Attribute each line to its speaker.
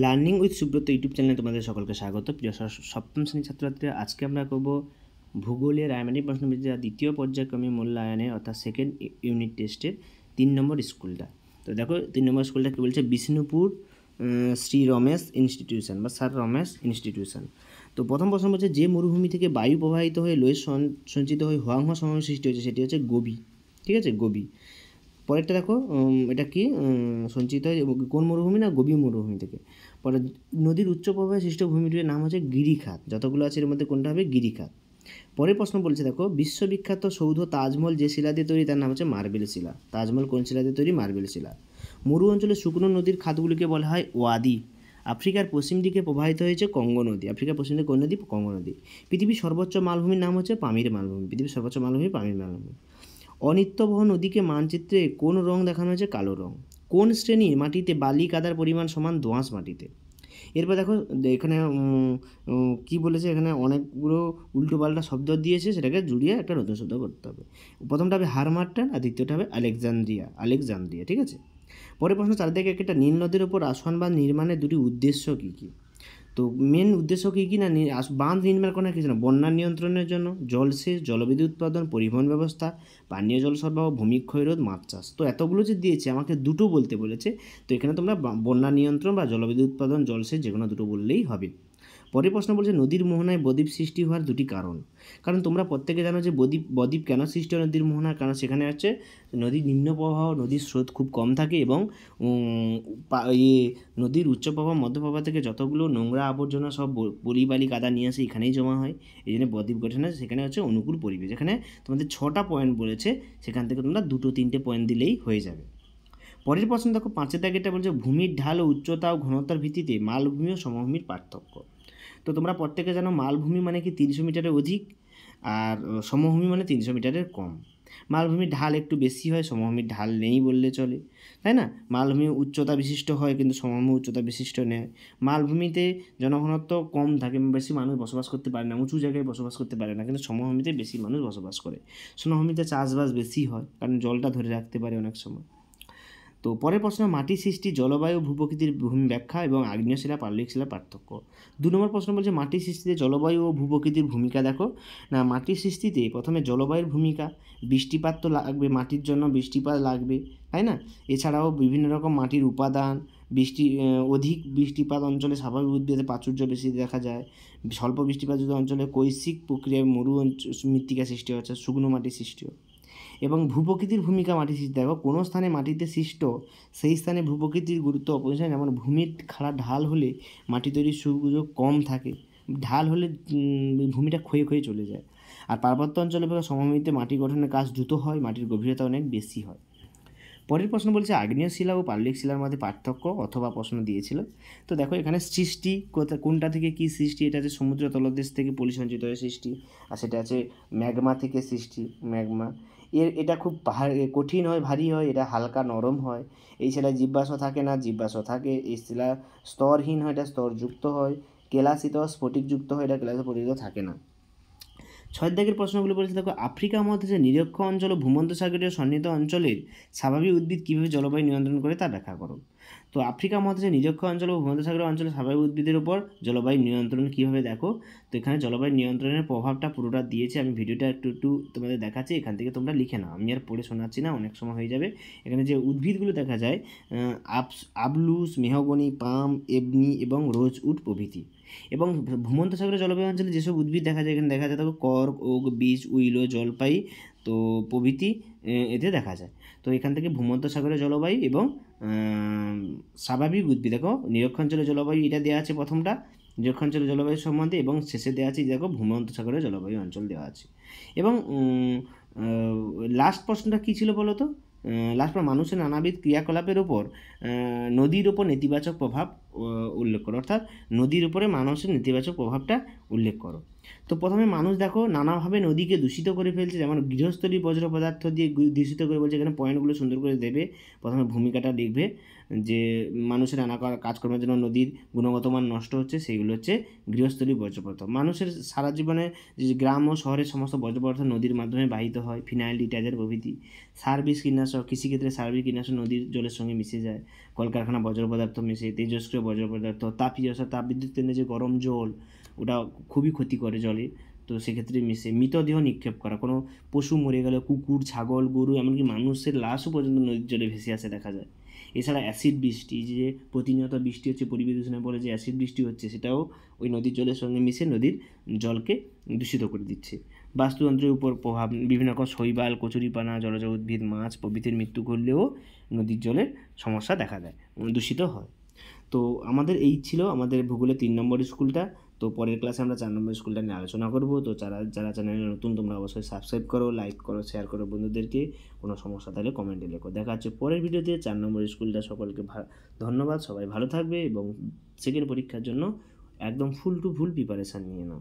Speaker 1: Learning with Subrata YouTube চ্যানেলে তোমাদের সকলকে স্বাগত। প্রিয় সপ্তম শ্রেণীর ছাত্রছাত্রীরা, আজকে আমরা করব ভূগোলের রায়মানিক প্রশ্নবিদ্যা দ্বিতীয় পর্যায়ক্রমে মূল্যায়নে অর্থাৎ সেকেন্ড ইউনিট টেস্টের 3 নম্বর স্কুলটা। তো দেখো 3 নম্বর স্কুলটা কী বলছে, বিষ্ণুপুর শ্রী রমেশ ইনস্টিটিউশন বা স্যার রমেশ ইনস্টিটিউশন। তো প্রথম প্রশ্ন বলছে, যে মরুভূমি থেকে বায়ু প্রবাহিত হয়ে লোহে সঞ্চিত হয়ে হোয়াংহো সমভূমি সৃষ্টি হয়েছে সেটি হচ্ছে গোবি। ঠিক আছে, গোবি। পরেরটা দেখো, এটা কি সঞ্চিত হয় কোন মরুভূমি না, গোবি মরুভূমি থেকে। পরে নদীর উচ্চ প্রবাহে সৃষ্ট ভূমিটির নাম হচ্ছে গিরিখাত। যতগুলো আছে এর মধ্যে কোনটা হবে, গিরিখাত। পরের প্রশ্ন বলছে দেখো, বিশ্ববিখ্যাত সৌধ তাজমহল যে শিলা দিয়ে তৈরি তার নাম হচ্ছে মার্বেল শিলা। তাজমহল কোন শিলা দিয়ে তৈরি, মার্বেল শিলা। মরু অঞ্চলে শুকনো নদীর খাতগুলিকে বলা হয় ওয়াদি। আফ্রিকার পশ্চিম দিকে প্রবাহিত হয়েছে কঙ্গো নদী। আফ্রিকার পশ্চিম দিকে কোন নদী, কঙ্গো নদী। পৃথিবীর সর্বোচ্চ মালভূমির নাম হচ্ছে পামির মালভূমি। পৃথিবীর সর্বোচ্চ মালভূমি পামির মালভূমি। অনিত্যবহ নদীকে মানচিত্রে কোন রং দেখানো হয়েছে, কালো রং। কোন শ্রেণীর মাটিতে বালি কাদার পরিমাণ সমান দোআঁশ মাটিতে। এরপর দেখো এখানে কি বলেছে, এখানে অনেকগুলো উল্টোপাল্টা শব্দ দিয়েছে, সেটাকে জুড়িয়ে একটা নতুন শব্দ করতে হবে। প্রথমটা হবে হারমার্টান আর দ্বিতীয়টা হবে আলেকজান্দ্রিয়া। ঠিক আছে। পরের প্রশ্ন, চারিদিকে একটা নীল নদীর ওপর আসন বাঁধ নির্মাণের দুটি উদ্দেশ্য কী কী। তো মেন উদ্দেশ্য কী কী না, বাঁধ নির্মাণ করার কিছু না, বন্যা নিয়ন্ত্রণের জন্য, জলসেচ, জলবিদ্যুৎ উৎপাদন, পরিবহন ব্যবস্থা, পানীয় জল সরবরাহ, ভূমিক্ষয় রোধ, মাছ চাষ। তো এতগুলো যে দিয়েছে, আমাকে দুটো বলতে বলেছে। তো এখানে তোমরা বন্যা নিয়ন্ত্রণ বা জলবিদ্যুৎ উৎপাদন, জলসেচ, যে কোনো দুটো বললেই হবে। পরের প্রশ্ন বলছে, নদীর মোহনায় বদ্বীপ সৃষ্টি হওয়ার দুটি কারণ। কারণ তোমরা প্রত্যেকে জানো যে বদ্বীপ কেন সৃষ্টি হয় নদীর মোহনার, কারণ সেখানে হচ্ছে নদীর নিম্ন প্রবাহ, নদীর স্রোত খুব কম থাকে এবং নদীর উচ্চ প্রবাহ, মধ্য প্রবাহ থেকে যতগুলো নোংরা আবর্জনা সব পলি বালি কাদা নিয়ে আসে এখানেই জমা হয়। এই জন্য বদ্বীপ গঠনে সেখানে হচ্ছে অনুকূল পরিবেশ। এখানে তোমাদের 6টা পয়েন্ট বলেছে, সেখান থেকে তোমরা 2-3টে পয়েন্ট দিলেই হয়ে যাবে। পরের প্রশ্ন দেখো, 5 দাগেরটা বলছে, ভূমির ঢাল ও উচ্চতা ও ঘনত্বের ভিত্তিতে মালভূমি ও সমভূমির পার্থক্য। তো তোমরা প্রত্যেকে জানো মালভূমি মানে কি 300 মিটারের অধিক, আর সমভূমি মানে 300 মিটারের কম। মালভূমির ঢাল একটু বেশি হয়, সমভূমির ঢাল নেই বললে চলে, তাই না। মালভূমি উচ্চতা বিশিষ্ট হয় কিন্তু সমভূমি উচ্চতা বিশিষ্ট নেই। মালভূমিতে জনঘনত্ব কম থাকে, বেশি মানুষ বসবাস করতে পারে না, উঁচু জায়গায় বসবাস করতে পারে না, কিন্তু সমভূমিতে বেশি মানুষ বসবাস করে। সমভূমিতে চাষবাস বেশি হয় কারণ জলটা ধরে রাখতে পারে অনেক সময়। তো পরের প্রশ্ন, মাটি সৃষ্টি, জলবায়ু, ভূপ্রকৃতির ভূমি ব্যাখ্যা এবং আগ্নেয় শিলা পাললিক শিলার পার্থক্য। 2 নম্বর প্রশ্ন বলছে, মাটি সৃষ্টিতে জলবায়ু ও ভূপ্রকৃতির ভূমিকা দেখো। না, মাটির সৃষ্টিতে প্রথমে জলবায়ুর ভূমিকা, বৃষ্টিপাত তো লাগবে, মাটির জন্য বৃষ্টিপাত লাগবে, তাই না। এছাড়াও বিভিন্ন রকম মাটির উপাদান, অধিক বৃষ্টিপাত অঞ্চলে স্বাভাবিক উদ্ভিদের প্রাচুর্য বেশি দেখা যায়। স্বল্প বৃষ্টিপাত অঞ্চলে কৈশিক প্রক্রিয়ায় মৃত্তিকা সৃষ্টি হচ্ছে, শুকনো মাটির সৃষ্টি হয়। এবং ভূপ্রকৃতির ভূমিকা মাটি সৃষ্টি দেখো, কোনো স্থানে মাটিতে সৃষ্ট সেই স্থানে ভূপ্রকৃতির গুরুত্ব অপরিসীম। যেমন ভূমির খাড়া ঢাল হলে মাটি তৈরির সুযোগ কম থাকে, ঢাল হলে ভূমিটা ক্ষয়ে ক্ষয়ে চলে যায়। আর পার্বত্য অঞ্চলে বা সমভূমিতে মাটি গঠনের কাজ দ্রুত হয়, মাটির গভীরতা অনেক বেশি হয়। পরের প্রশ্ন বলছে, আগ্নেয় শিলা ও পাললিক শিলার মধ্যে পার্থক্য অথবা প্রশ্ন দিয়েছিল। তো দেখো এখানে সৃষ্টি কোনটা থেকে কি সৃষ্টি, এটা হচ্ছে সমুদ্র তলদেশ থেকে পলি সঞ্চিত হয়ে সৃষ্টি, আর সেটা আছে ম্যাগমা থেকে সৃষ্টি, ম্যাগমা। এটা খুব কঠিন হয়, ভারী হয়, এটা হালকা নরম হয়। এই শিলায় জীবাশ্ম থাকে না, জীবাশ্ম থাকে। এই শিলা স্তরহীন হয়, এটা স্তরযুক্ত হয়। কেলাসিত স্ফটিকযুক্ত হয়, এটা কেলাসিত স্ফটিক থাকে না। 6 দাগের প্রশ্নগুলো বলেছে দেখো, আফ্রিকা মহাদেশের নিরক্ষ অঞ্চল ও ভূমধ্যসাগরীয় সন্নিহিত অঞ্চলের স্বাভাবিক উদ্ভিদ কীভাবে জলবায়ু নিয়ন্ত্রণ করে তা ব্যাখ্যা করো। তো আফ্রিকা মহাদেশের নিরক্ষ অঞ্চল ও ভূমধ্যসাগরীয় অঞ্চলের স্বাভাবিক উদ্ভিদের উপর জলবায়ু নিয়ন্ত্রণ কীভাবে দেখো। তো এখানে জলবায়ু নিয়ন্ত্রণের প্রভাবটা পুরোটা দিয়েছে, আমি ভিডিওটা একটু তোমাদের দেখাচ্ছি, এখান থেকে তোমরা লিখে নাও, আমি আর পড়ে শোনাচ্ছি না, অনেক সময় হয়ে যাবে। এখানে যে উদ্ভিদগুলো দেখা যায়, আবলুস, মেহগনি, পাম, এবনি এবং রোজউড প্রভৃতি। এবং ভূমধ্যসাগরীয় জলবায়ু অঞ্চলে যেসব উদ্ভিদ দেখা যায়, এখানে দেখা যায় তবে কর্ক, ওক, বীচ, উইলো, জলপাই তো প্রভৃতি এতে দেখা যায়। তো এখান থেকে ভূমধ্যসাগরীয় জলবায়ু এবং স্বাভাবিক উদ্ভিদ দেখো, নিরক্ষাঞ্চলের জলবায়ু এটা দেওয়া আছে প্রথমটা, নিরক্ষাঞ্চলের জলবায়ু সম্বন্ধে, এবং শেষে দেওয়া আছে দেখো ভূমধ্যসাগরীয় জলবায়ু অঞ্চল দেওয়া আছে। এবং লাস্ট প্রশ্নটা কী ছিল বলো তো, লাস্ট মানুষের নানাবিধ ক্রিয়াকলাপের উপর নদীর উপর নেতিবাচক প্রভাব উল্লেখ করো, অর্থাৎ নদীর উপরে মানুষের নেতিবাচক প্রভাবটা উল্লেখ করো। তো প্রথমে মানুষ দেখো নানাভাবে নদীকে দূষিত করে ফেলছে, যেমন গৃহস্থলী বজ্র পদার্থ দিয়ে দূষিত করে বলছে, এখানে পয়েন্টগুলো সুন্দর করে দেবে। প্রথমে ভূমিকাটা লিখবে যে মানুষের নানা কাজকর্মের জন্য নদীর গুণগত মান নষ্ট হচ্ছে, সেইগুলো হচ্ছে গৃহস্থলী বর্জ্য পদার্থ। মানুষের সারা জীবনে যে গ্রাম ও শহরের সমস্ত বর্জ্য পদার্থ নদীর মাধ্যমে বাহিত হয়, ফিনাইল, ডিটারজেন্ট প্রভৃতি। সার, বিষ, কীটনাশক, কৃষিক্ষেত্রে সার, বিষ, কীটনাশক নদীর জলের সঙ্গে মিশে যায়। কলকারখানা বর্জ্য পদার্থ মিশে, তেজস্ক্রিয় বর্জ্য পদার্থ, তাপীয় তাপবিদ্যুৎ কেন্দ্রে যে গরম জল, ওটা খুবই ক্ষতি করে জলে, তো সেক্ষেত্রে মিশে। মৃতদেহ নিক্ষেপ করা, কোনো পশু মরে গেলে কুকুর, ছাগল, গরু, এমনকি মানুষের লাশও পর্যন্ত নদীর জলে ভেসে আসে দেখা যায়। এছাড়া অ্যাসিড বৃষ্টি, যে প্রতিনিয়ত বৃষ্টি হচ্ছে, পরিবেশ দূষণের ফলে যে অ্যাসিড বৃষ্টি হচ্ছে, সেটাও ওই নদীর জলের সঙ্গে মিশে নদীর জলকে দূষিত করে দিচ্ছে। বাস্তুতন্ত্রের উপর প্রভাব, বিভিন্ন রকম শৈবাল, কচুরিপানা, জলজ উদ্ভিদ, মাছ প্রভৃতির মৃত্যু করলেও নদীর জলের সমস্যা দেখা দেয়, দূষিত হয়। তো আমাদের এই ছিল আমাদের ভূগোলের 3 নম্বর স্কুলটা। তো পরের ক্লাসে আমরা 4 নম্বর স্কুলটা নিয়ে আলোচনা করব। তো যারা চ্যানেলে নতুন, তোমরা অবশ্যই সাবস্ক্রাইব করো, লাইক করো, শেয়ার করো বন্ধুদেরকে। কোনো সমস্যা থাকলে কমেন্টে লেখো। দেখা হচ্ছে পরের ভিডিওতে। 4 নম্বর স্কুলটা সকলকে ধন্যবাদ। সবাই ভালো থাকবে এবং সেকেন্ড পরীক্ষার জন্য একদম ফুল টু ফুল প্রিপারেশান নিয়ে নাও।